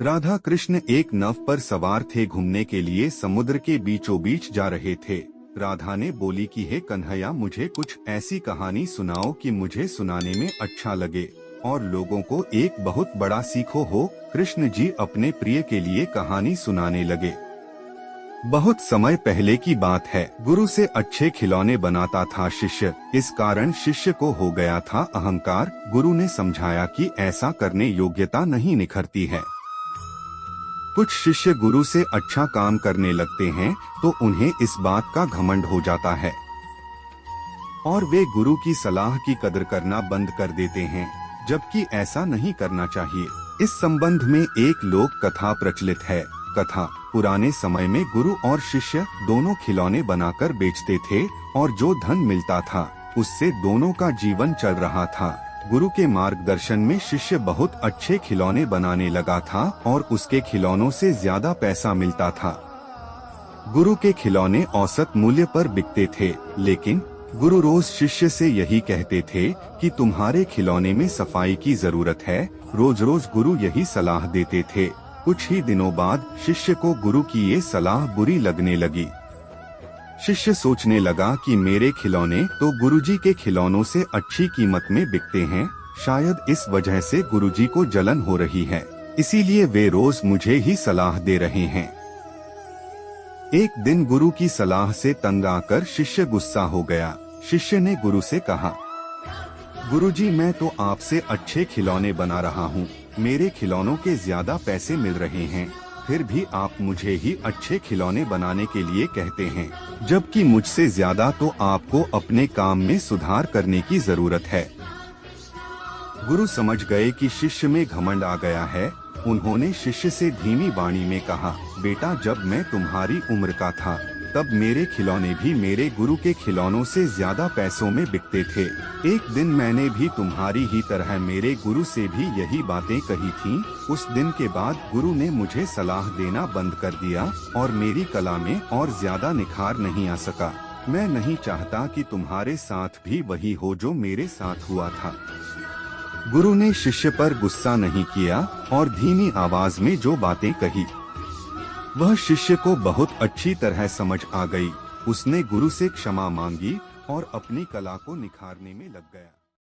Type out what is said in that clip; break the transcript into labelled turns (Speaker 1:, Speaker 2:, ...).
Speaker 1: राधा कृष्ण एक नाव पर सवार थे, घूमने के लिए समुद्र के बीचों बीच जा रहे थे। राधा ने बोली कि हे कन्हैया, मुझे कुछ ऐसी कहानी सुनाओ कि मुझे सुनाने में अच्छा लगे और लोगों को एक बहुत बड़ा सीखो हो। कृष्ण जी अपने प्रिय के लिए कहानी सुनाने लगे। बहुत समय पहले की बात है। गुरु से अच्छे खिलौने बनाता था शिष्य। इस कारण शिष्य को हो गया था अहंकार। गुरु ने समझाया कि ऐसा करने योग्यता नहीं निखरती है। कुछ शिष्य गुरु से अच्छा काम करने लगते हैं तो उन्हें इस बात का घमंड हो जाता है और वे गुरु की सलाह की कदर करना बंद कर देते हैं, जबकि ऐसा नहीं करना चाहिए। इस संबंध में एक लोक कथा प्रचलित है। कथा: पुराने समय में गुरु और शिष्य दोनों खिलौने बनाकर बेचते थे और जो धन मिलता था उससे दोनों का जीवन चल रहा था। गुरु के मार्गदर्शन में शिष्य बहुत अच्छे खिलौने बनाने लगा था और उसके खिलौनों से ज्यादा पैसा मिलता था। गुरु के खिलौने औसत मूल्य पर बिकते थे, लेकिन गुरु रोज शिष्य से यही कहते थे कि तुम्हारे खिलौने में सफाई की जरूरत है। रोज रोज गुरु यही सलाह देते थे। कुछ ही दिनों बाद शिष्य को गुरु की ये सलाह बुरी लगने लगी। शिष्य सोचने लगा कि मेरे खिलौने तो गुरुजी के खिलौनों से अच्छी कीमत में बिकते हैं। शायद इस वजह से गुरुजी को जलन हो रही है, इसीलिए वे रोज मुझे ही सलाह दे रहे हैं। एक दिन गुरु की सलाह से तंग आकर शिष्य गुस्सा हो गया। शिष्य ने गुरु से कहा, गुरुजी, मैं तो आपसे अच्छे खिलौने बना रहा हूँ। मेरे खिलौनों के ज्यादा पैसे मिल रहे हैं, फिर भी आप मुझे ही अच्छे खिलौने बनाने के लिए कहते हैं, जबकि मुझसे ज्यादा तो आपको अपने काम में सुधार करने की जरूरत है। गुरु समझ गए कि शिष्य में घमंड आ गया है। उन्होंने शिष्य से धीमी वाणी में कहा, बेटा, जब मैं तुम्हारी उम्र का था तब मेरे खिलौने भी मेरे गुरु के खिलौनों से ज्यादा पैसों में बिकते थे। एक दिन मैंने भी तुम्हारी ही तरह मेरे गुरु से भी यही बातें कही थीं। उस दिन के बाद गुरु ने मुझे सलाह देना बंद कर दिया और मेरी कला में और ज्यादा निखार नहीं आ सका। मैं नहीं चाहता कि तुम्हारे साथ भी वही हो जो मेरे साथ हुआ था। गुरु ने शिष्य पर गुस्सा नहीं किया और धीमी आवाज में जो बातें कही वह शिष्य को बहुत अच्छी तरह समझ आ गई। उसने गुरु से क्षमा मांगी और अपनी कला को निखारने में लग गया।